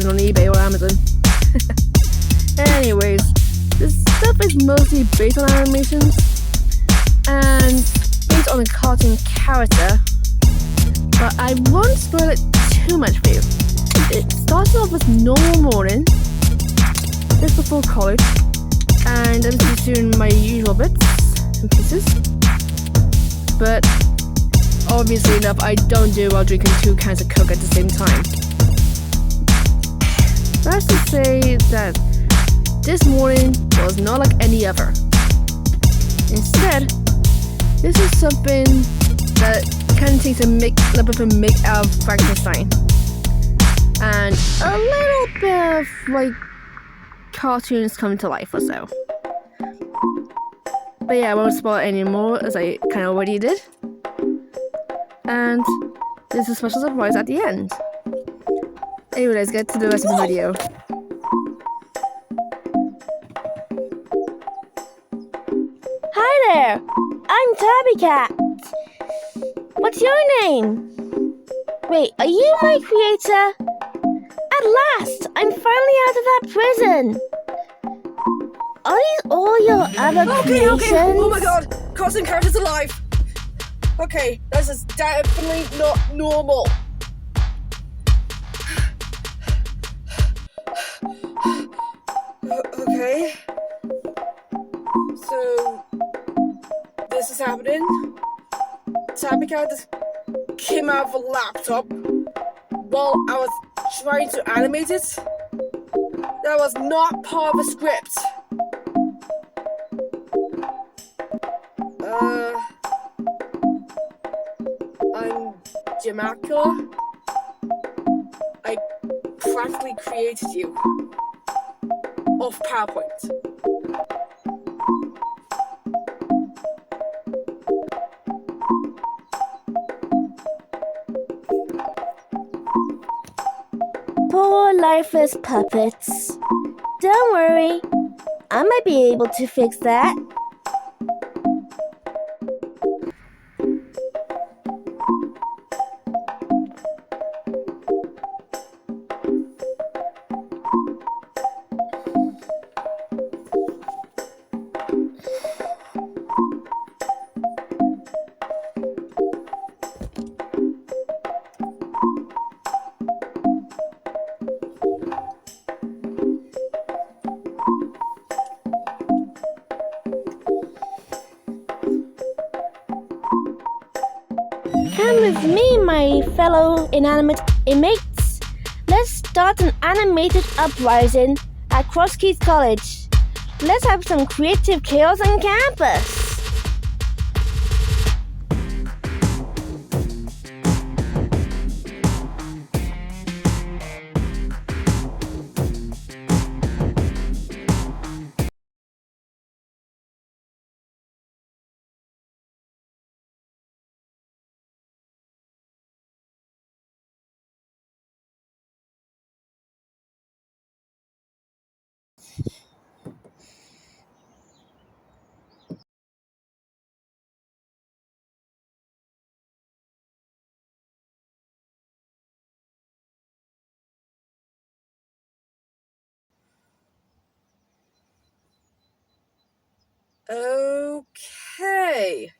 even on eBay or Amazon. Anyways, this stuff is mostly based on animations and based on a cartoon character, but I won't spoil it too much for you. It starts off with normal morning, just before college, and I'm just doing my usual bits and pieces. But obviously enough, I don't do it while drinking 2 cans of Coke at the same time. That's to say that this morning was not like any other. Instead, this is something that kind of takes a little bit of a make out of Frankenstein. And a little bit of, like, cartoons come to life or so. But yeah, I won't spoil it anymore, as I kind of already did. And there's a special surprise at the end. Anyway, let's get to the rest of the video. Hi there! I'm Tabby Cat. What's your name? Wait, are you my creator? At last! I'm finally out of that prison! Are these all your other creations? Okay. Oh my god! Cartoon character's alive! Okay, this is definitely not normal. Okay. So, this is happening. Tabby Cat just came out of a laptop while I was trying to animate it. That was not part of the script. I'm Jamaica. I practically created you off PowerPoint. Poor lifeless puppets. Don't worry, I might be able to fix that. Come with me, my fellow inanimate inmates. Let's start an animated uprising at Cross Keys College. Let's have some creative chaos on campus. Okay.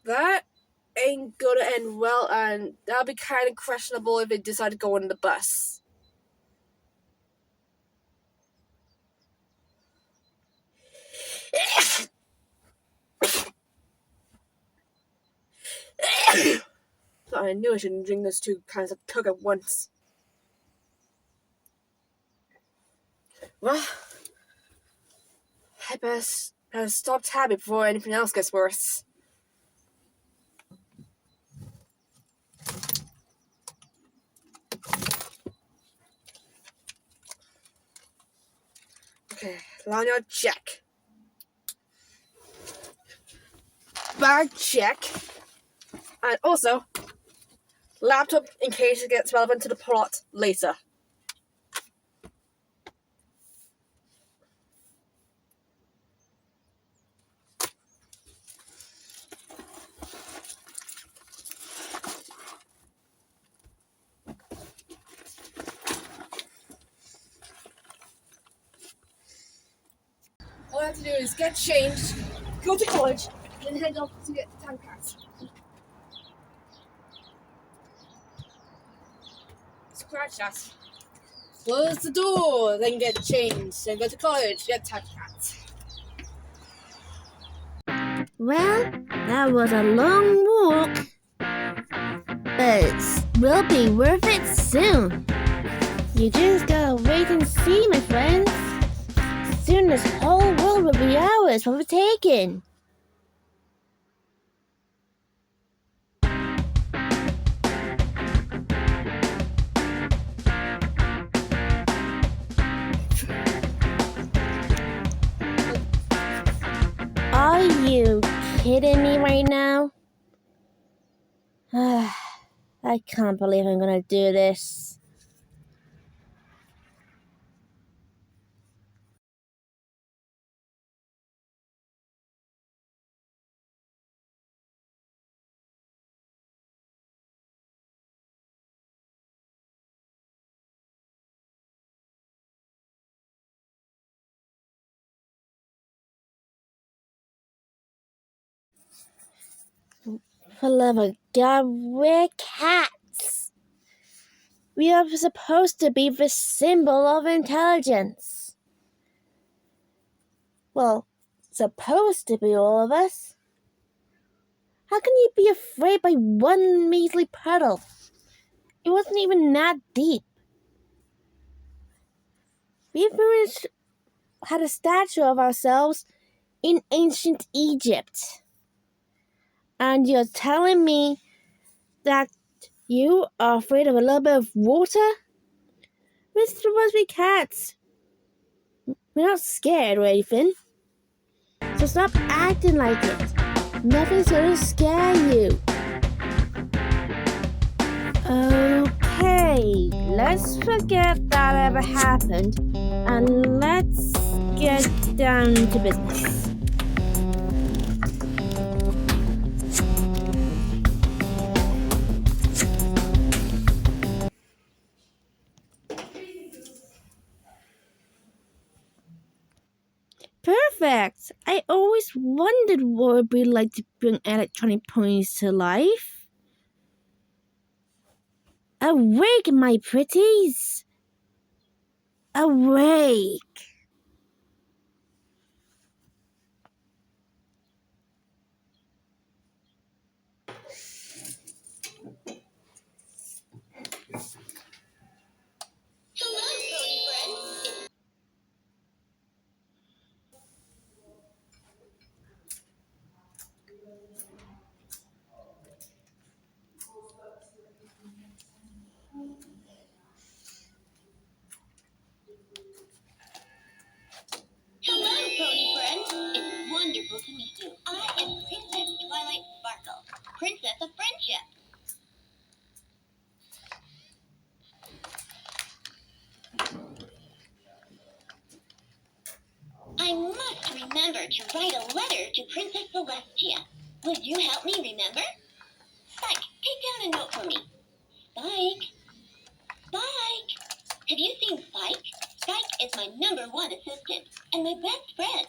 That ain't gonna end well, and that'll be kind of questionable if they decide to go on the bus. I knew I shouldn't drink those 2 kinds of Coke at once. Well, I better stop Tabby before anything else gets worse. Okay, lanyard check. Bag check. And also, laptop in case it gets relevant to the plot later. to do is get changed, go to college, then head off to get time cats. Scratch that. Close the door, then get changed, then go to college, get time cats. Well, that was a long walk, but will be worth it soon. You just gotta wait and see, my friends. Soon this whole world will be ours for the taking. Are you kidding me right now? I can't believe I'm gonna do this. For love of God, we're cats. We are supposed to be the symbol of intelligence. Well, supposed to be all of us. How can you be afraid by one measly puddle? It wasn't even that deep. We had a statue of ourselves in ancient Egypt. And you're telling me that you are afraid of a little bit of water? We're supposed to be cats. We're not scared or anything. So stop acting like it. Nothing's gonna scare you. Okay, let's forget that ever happened and let's get down to business. Perfect! I always wondered what it would be like to bring electronic ponies to life. Awake, my pretties! Awake! Hello, pony friends. It's wonderful to meet you. I am Princess Twilight Sparkle, Princess of Friendship. I must remember to write a letter to Princess Celestia. Would you help me remember? Spike, take down a note for me. Spike. Spike. Have you seen Spike? Spike is my #1 assistant and my best friend.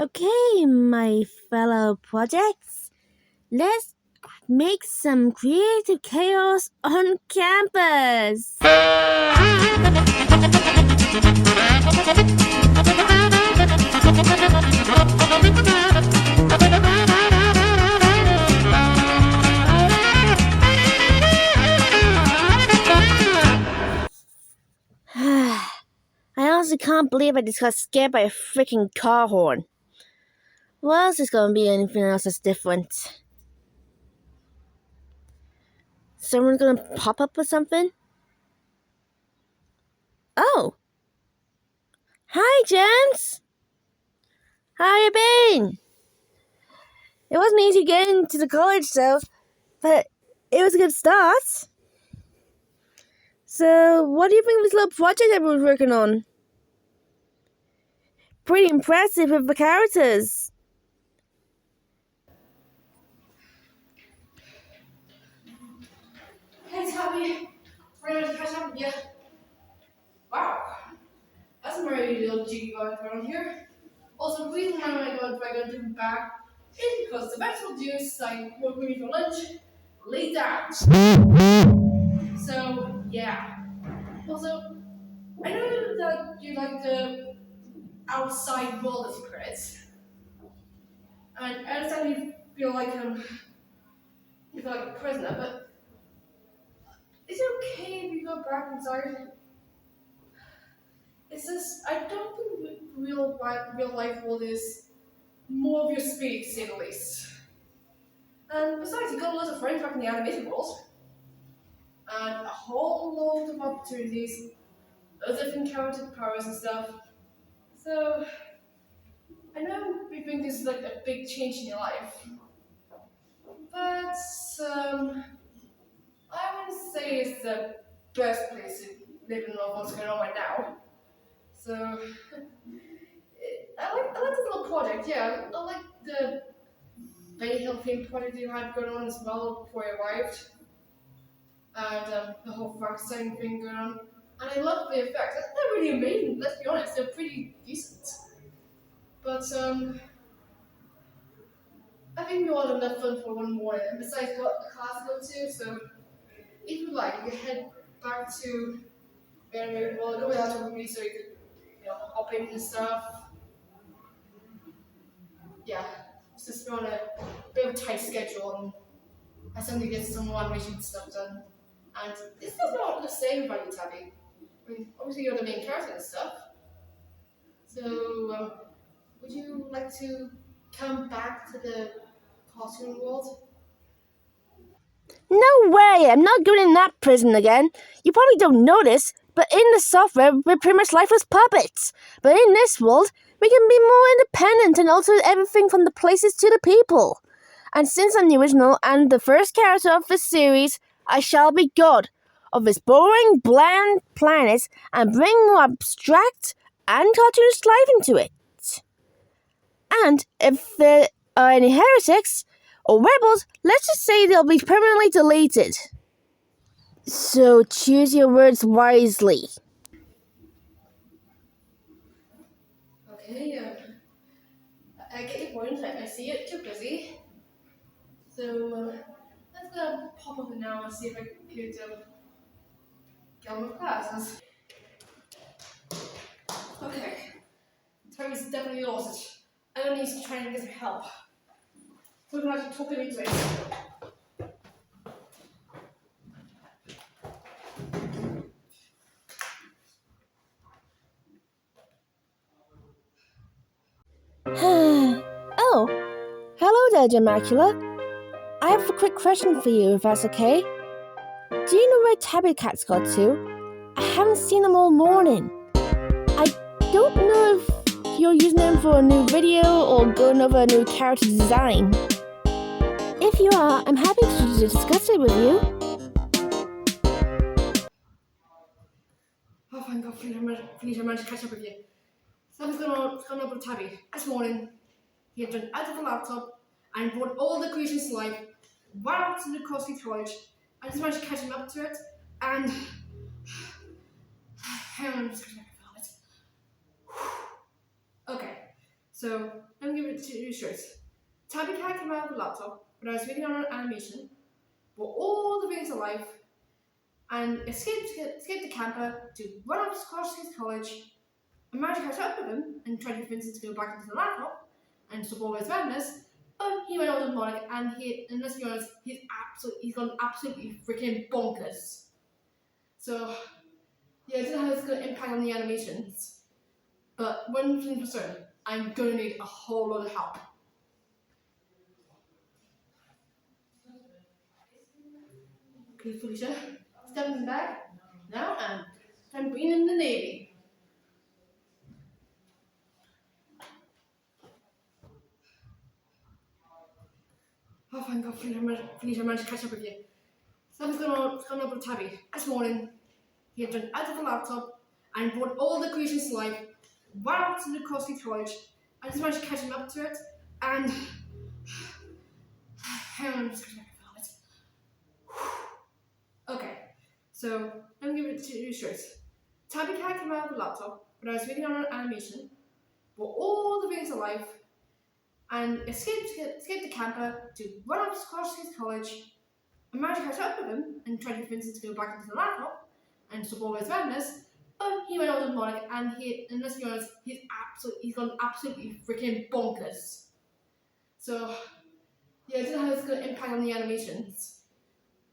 Okay, my fellow projects, let's make some creative chaos on campus. honestly can't believe I just got scared by a freaking car horn. What else is gonna be anything else that's different? Someone's gonna pop up with something? Oh! Hi, James! How you been? It wasn't easy getting to the college though, but it was a good start. So, what do you think of this little project I was working on? Pretty impressive with the characters. Hey, Tommy. Ready to catch up with you? Wow. That's a very little jiggy going on here. Also, the reason why I got dragon to back is because the best will do is like what we need for lunch, lay down. So yeah. Also, I know that you like the outside world of secrets, and I understand you feel like a prisoner, but is it okay if you go back inside? It's just I don't think real life world is more of your speed, to say the least. And besides, you got lots of friends back in the animated world, and a whole load of opportunities, loads of different character powers and stuff. So I know we think this is like a big change in your life, but I wouldn't say it's the best place to live and love what's going on right now. So I like this little project. Yeah, I like the very healthy project you had going on as well before you arrived, and the whole Frankenstein thing going on. And I love the effects. They're really amazing. Let's be honest, they're pretty decent. But I think we all have enough fun for one more. And besides, got a class to go to, so if you like, you can head back to very well. Go without talking to me, so you could, hop in and stuff. Yeah, it's just on a bit of a tight schedule, and I suddenly get some more animation stuff done. And it's not what to say about you, Tabby. I mean, obviously you're the main character and stuff. So, would you like to come back to the cartoon world? No way! I'm not going in that prison again. You probably don't notice, but in the software, we're pretty much lifeless puppets. But in this world, we can be more independent and alter everything from the places to the people. And since I'm the original and the first character of this series, I shall be God of this boring, bland planet and bring more abstract and cartoonish life into it. And if there are any heretics or rebels, let's just say they'll be permanently deleted. So choose your words wisely. Okay, I get your point. I see it. Too busy. So let's pop up now and see if I could get on with classes. Okay, time is definitely lost. I don't need to try and get some help. We're gonna have to talk him into it. Oh, hello there, Jamacula. I have a quick question for you, if that's okay. Do you know where Tabby Cat's got to? I haven't seen him all morning. I don't know if you're using him for a new video or going over a new character design. If you are, I'm happy to discuss it with you. Oh, thank God, please, I managed to catch up with you. Something's going on with Tabby. This morning, he had jumped out of the laptop and brought all the creations to life, right up to the CrossFit College. I just managed to catch him up to it, and hang on, I'm just gonna feel it. Okay, so let me give it to you straight. Tabby Cat came out of the laptop when I was reading on an animation, brought all the things to life, and escaped the camper to run up to CrossFit College. I managed to catch up with him and tried to convince him to go back into the laptop and stop all his madness, but he went all demonic and let's be honest, he's gone absolutely freaking bonkers. So yeah, I don't know how it's going to impact on the animations. But one thing for certain, I'm gonna need a whole lot of help. Okay, Felicia, step in the bag now and I'm being in the Navy. Oh, thank God, Felicia, I managed to catch up with you. Something's going on with Tabby. This morning, he had jumped out of the laptop and brought all the creations to life, ran up to the CrossFit College. I just managed to catch him up to it, and hang on, I'm just gonna make it. Okay, so let me give it to you straight. Tabby Cat came out of the laptop when I was waiting on an animation, brought all the things to life, and escaped the camper to run up to CrossFit College. I managed to catch up with him and tried to convince him to go back into the laptop and stop all his madness, but he went all demonic and let's be honest, he's gone absolutely freaking bonkers. So yeah, I don't know how it's gonna impact on the animations.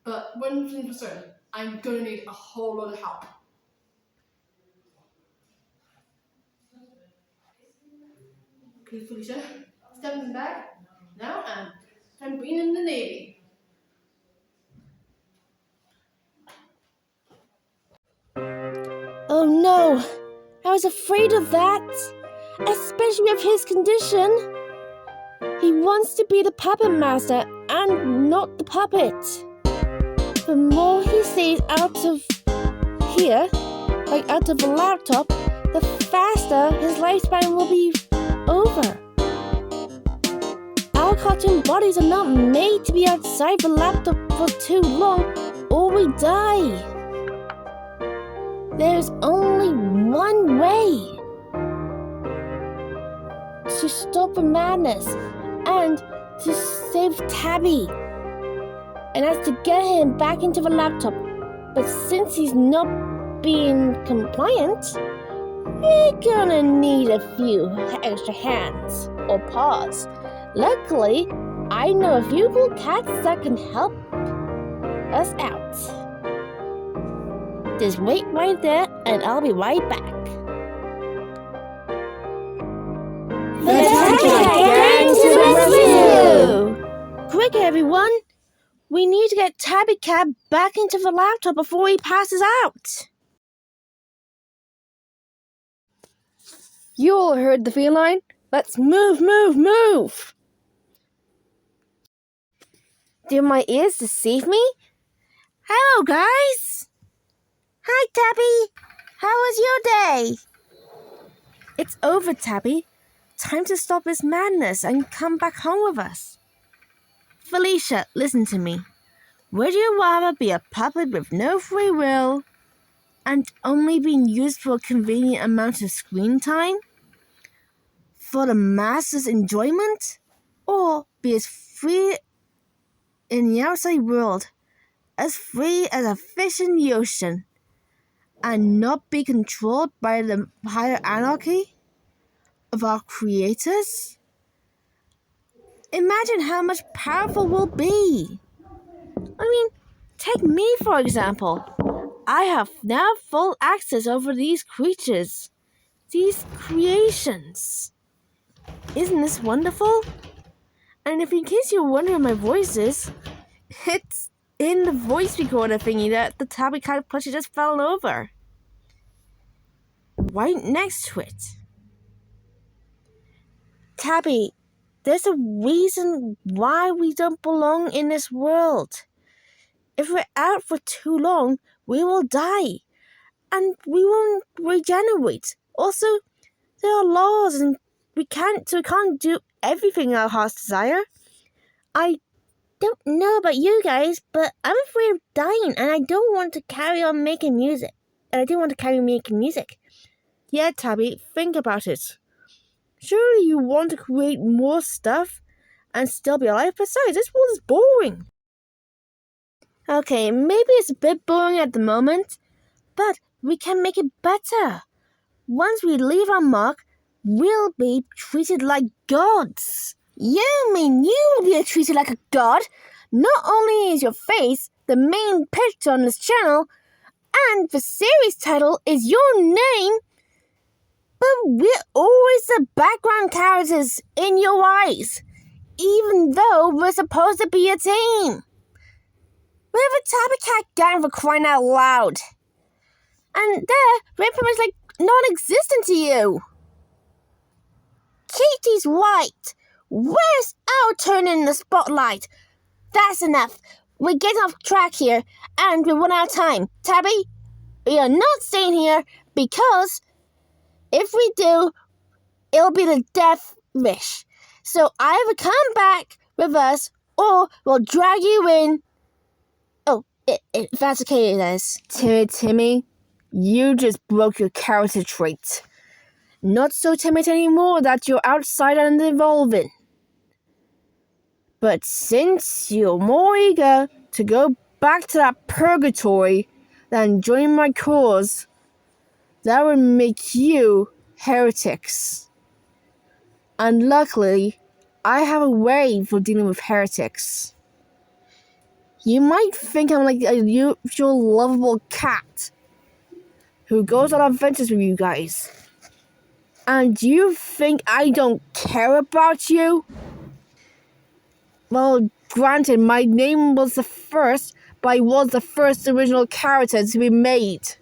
But one thing for certain, I'm gonna need a whole lot of help. Okay, Felicia, step in the bag now and I'm being in the Navy. Oh no, I was afraid of that, especially with his condition. He wants to be the puppet master and not the puppet. The more he stays out of here, like out of the laptop, the faster his lifespan will be over. Our cartoon bodies are not made to be outside the laptop for too long or we die. There's only one way to stop the madness and to save Tabby. And that's to get him back into the laptop. But since he's not being compliant, we're gonna need a few extra hands or paws. Luckily, I know a few cool cats that can help us out. Just wait right there and I'll be right back. The Tabby Cat to the rescue! Quick, everyone! We need to get Tabby Cat back into the laptop before he passes out. You all heard the feline? Let's move! Do my ears deceive me? Hello, guys! Hi, Tabby! How was your day? It's over, Tabby. Time to stop this madness and come back home with us. Felicia, listen to me. Would you rather be a puppet with no free will and only being used for a convenient amount of screen time? For the master's enjoyment? Or be as free in the outside world, as free as a fish in the ocean, and not be controlled by the higher anarchy of our creators? Imagine how much powerful we'll be. I mean, take me for example. I have now full access over these creatures, these creations. Isn't this wonderful? And if in case you're wondering my voice is, it's in the voice recorder thingy that the Tabby Cat plushie just fell over. Right next to it. Tabby, there's a reason why we don't belong in this world. If we're out for too long, we will die. And we won't regenerate. Also, there are laws and we can't do everything our hearts desire. I don't know about you guys, but I'm afraid of dying and I don't want to carry on making music. Yeah, Tabby, think about it. Surely you want to create more stuff and still be alive? Besides, this world is boring. Okay, maybe it's a bit boring at the moment, but we can make it better. Once we leave our mark, we'll be treated like gods. You mean you will be treated like a god? Not only is your face the main picture on this channel, and the series title is your name, But we're always the background characters in your eyes, even though we're supposed to be a team. We're the Tabby Cat gang for crying out loud. And we're pretty much like non-existent to you. Katie's right. Where's our turn in the spotlight? That's enough. We're getting off track here, and we run out of time. Tabby, we are not staying here because if we do, it'll be the death wish. So either come back with us or we'll drag you in. Oh, if that's okay, it is. Timmy, you just broke your character trait. Not so timid anymore that you're outside and evolving. But since you're more eager to go back to that purgatory than join my cause, that would make you heretics. And luckily, I have a way for dealing with heretics. You might think I'm like a usual lovable cat who goes on adventures with you guys. And you think I don't care about you? Well, granted, my name was the first, but I was the first original character to be made.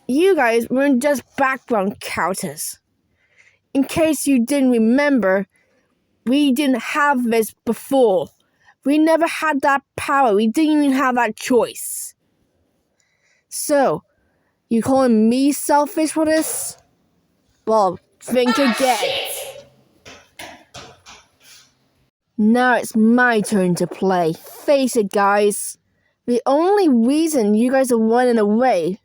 You guys weren't just background characters. In case you didn't remember, we didn't have this before. We never had that power. We didn't even have that choice. So, you calling me selfish for this? Well, think again. Now it's my turn to play. Face it, guys. The only reason you guys are running away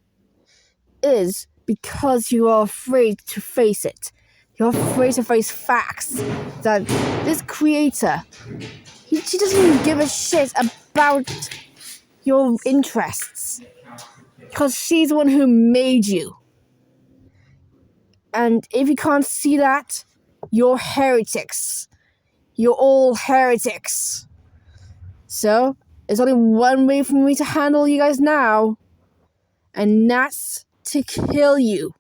is because you are afraid to face it. You're afraid to face facts that this creator, she doesn't even give a shit about your interests. Because she's the one who made you. And if you can't see that, you're heretics. You're all heretics. So, there's only one way for me to handle you guys now. And that's to kill you.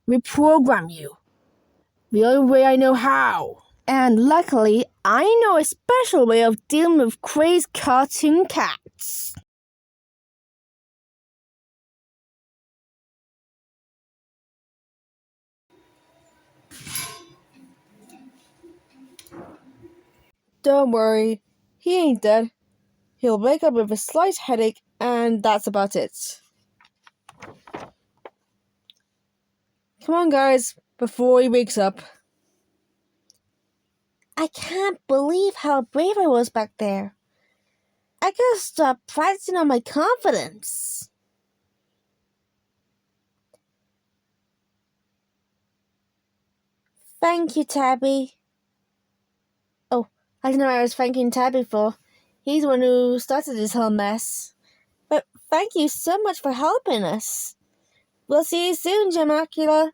Reprogram you. The only way I know how. And luckily, I know a special way of dealing with crazed cartoon cats. Don't worry, he ain't dead. He'll wake up with a slight headache, and that's about it. Come on, guys, before he wakes up. I can't believe how brave I was back there. I gotta stop practicing on my confidence. Thank you, Tabby. Oh, I didn't know what I was thanking Tabby for. He's the one who started this whole mess. But thank you so much for helping us. We'll see you soon, Gemacula.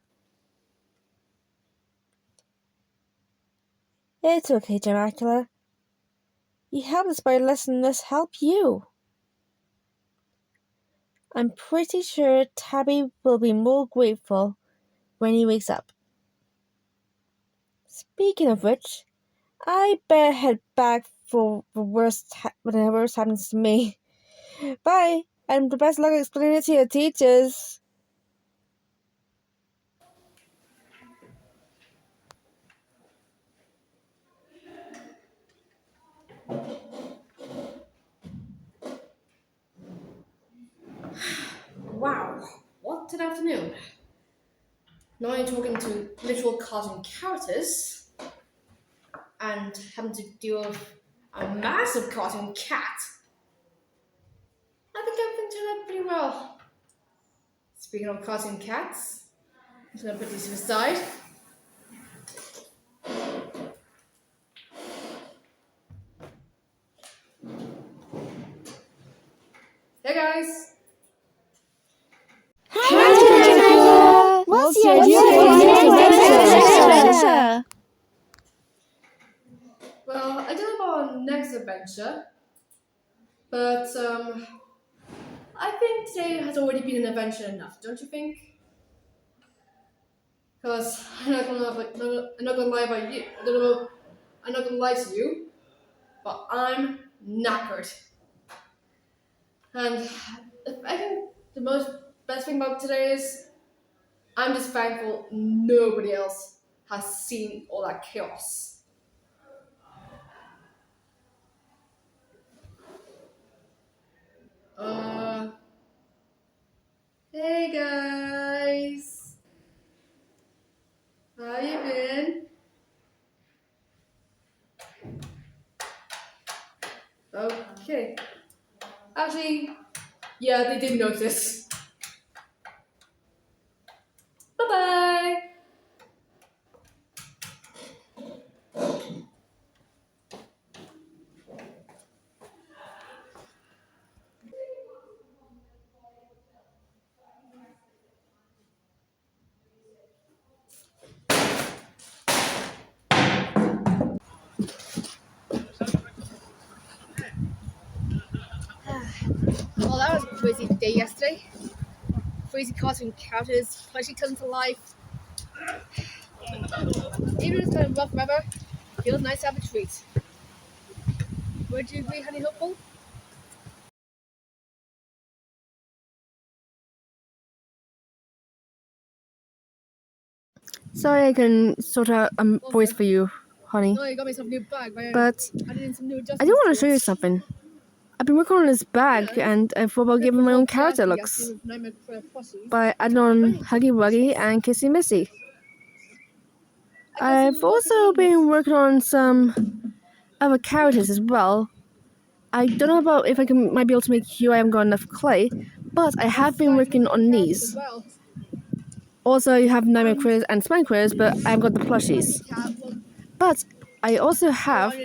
It's okay, Gemacula. You helped us by letting us help you. I'm pretty sure Tabby will be more grateful when he wakes up. Speaking of which, I better head back for when the worst happens to me. Bye, and the best luck explaining it to your teachers. Wow, what an afternoon. Not only talking to literal cartoon characters and having to deal with a massive cartoon cat. I think everything turned out pretty well. Speaking of cartoon cats, I'm just gonna put these to the side. Hey guys! Hi, what's your adventure? Well, I don't know about our next adventure, but I think today has already been an adventure enough, don't you think? Because I'm not gonna lie about you. I'm not gonna lie to you, but I'm knackered. And I think the best thing about today is I'm just thankful nobody else has seen all that chaos. Hey guys, how you been? Okay. Actually, yeah, they did notice. Bye bye. Well, that was a crazy day yesterday. Crazy cartoon characters actually come to life. Even if it's kind of rough weather, it feels nice to have a treat. Would you agree, Honey Hopeful? Sorry, I can sort out a voice for you, honey. No, you got me some new bag, but I do want to show you something. I've been working on this bag, and I thought about giving my own character looks by adding on Huggy Wuggy and Kissy Missy. I've also been working on some other characters as well. I don't know about if might be able to make you. I haven't got enough clay, but I have been working on these. Also, you have Nightmare Quiz and Spine Quiz, but I haven't got the plushies. But I also have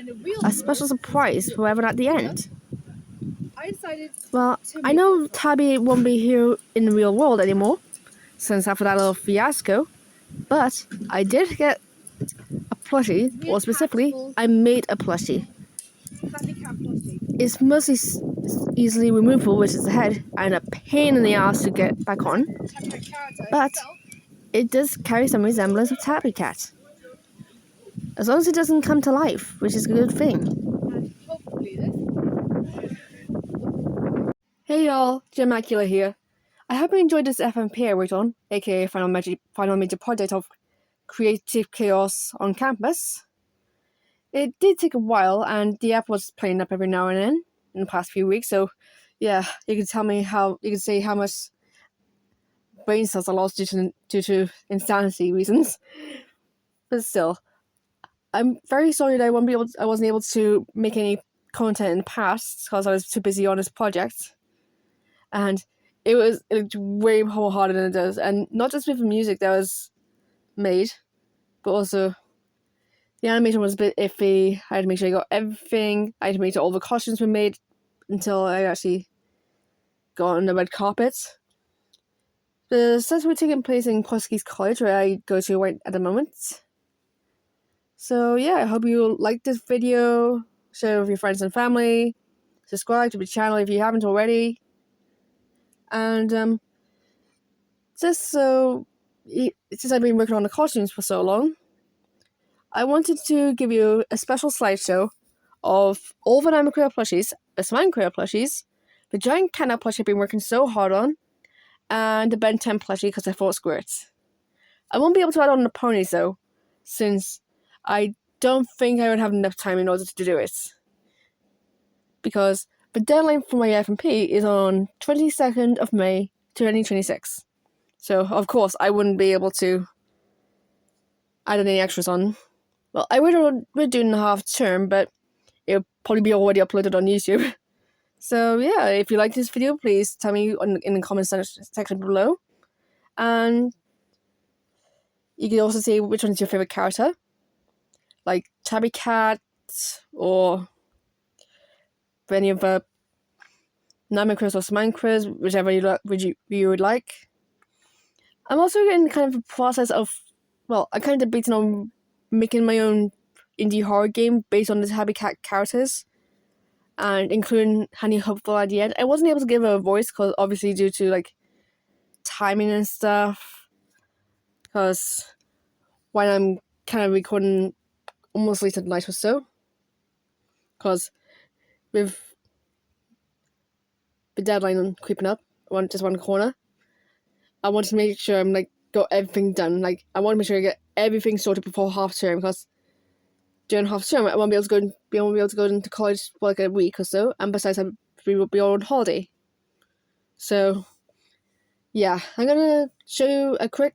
a special surprise for everyone at the end. Well, I know Tabby won't be here in the real world anymore, since after that little fiasco, but I did get a plushie, or specifically, I made a plushie. It's mostly easily removable, which is the head, and a pain in the ass to get back on, but it does carry some resemblance of Tabby Cat. As long as it doesn't come to life, which is a good thing. Hey y'all, Gemacula here. I hope you enjoyed this FMP I worked on, aka final major project of creative chaos on campus. It did take a while, and the app was playing up every now and then in the past few weeks, so yeah, you can say how much brain cells I lost due to insanity reasons. But still, I'm very sorry that I wasn't able to make any content in the past because I was too busy on this project. And it was way more harder than it does. And not just with the music that was made, but also the animation was a bit iffy. I had to make sure I got everything. I had to make sure all the costumes were made until I actually got on the red carpet. The sets were taking place in Portuguese College, where I go to right at the moment. So yeah, I hope you like this video. Share it with your friends and family. Subscribe to the channel if you haven't already. And just so, since I've been working on the costumes for so long, I wanted to give you a special slideshow of all the Nightmare Crew plushies, the Slime Crew plushies, the giant cat plushie I've been working so hard on, and the Ben 10 plushie because I thought squirts. I won't be able to add on the ponies though, since I don't think I would have enough time in order to do it. Because the deadline for my FMP is on 22nd of May 2026. So, of course, I wouldn't be able to add any extras on. Well, I would do in a half term, but it'll probably be already uploaded on YouTube. So, yeah, if you like this video, please tell me in the comment section below. And you can also say which one is your favorite character. Like Tabby Cat, or any of the Nightmare Quiz or Smine Quiz, whichever you would like. I'm also in kind of a process of, well, I'm kind of debating on making my own indie horror game based on the Tabby Cat characters, and including Honey Hopeful at the end. I wasn't able to give her a voice, because obviously due to like timing and stuff, because when I'm kind of recording almost late at night or so. Because with the deadline creeping up, just one corner, I want to make sure I'm like got everything done. Like I want to make sure I get everything sorted before half term, because during half term I won't be able to go into college for like a week or so, and besides we will be on holiday. So yeah, I'm gonna show you a quick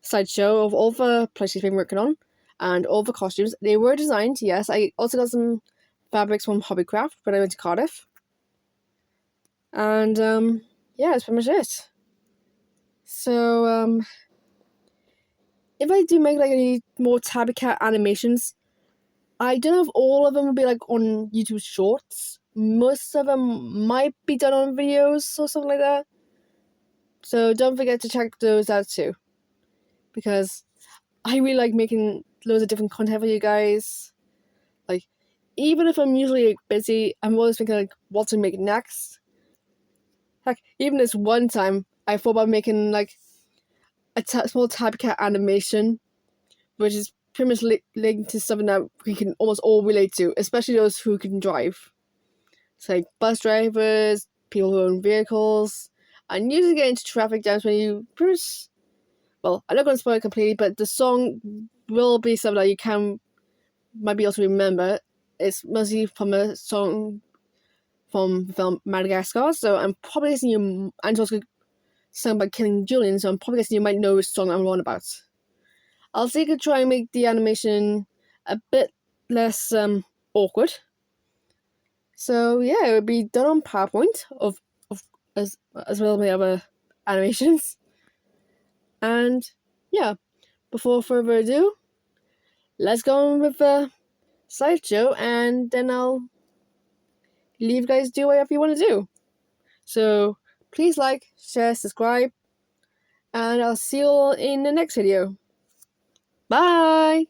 slideshow of all the plushies we've been working on and all the costumes. They were designed, yes. I also got some fabrics from Hobbycraft when I went to Cardiff. And yeah, that's pretty much it. So if I do make like any more Tabby Cat animations, I don't know if all of them will be like on YouTube Shorts. Most of them might be done on videos or something like that. So don't forget to check those out too, because I really like making loads of different content for you guys. Like, even if I'm usually like, busy, I'm always thinking like what to make next. Like, even this one time, I thought about making like a small Tabby Cat animation, which is pretty much linked to something that we can almost all relate to, especially those who can drive. So like bus drivers, people who own vehicles, and usually get into traffic jams when you pretty much, well, I'm not going to spoil it completely, but the song will be something that you might be able to remember. It's mostly from a song from the film Madagascar, so I'm probably guessing you, and it's also sung by Killing Julian, so I'm probably guessing you might know which song I'm on about. I'll see if I can try and make the animation a bit less awkward. So yeah, it would be done on PowerPoint as well as my other animations. And yeah, before further ado, let's go on with the slideshow, and then I'll leave you guys do whatever you want to do. So please like, share, subscribe, and I'll see you all in the next video. Bye!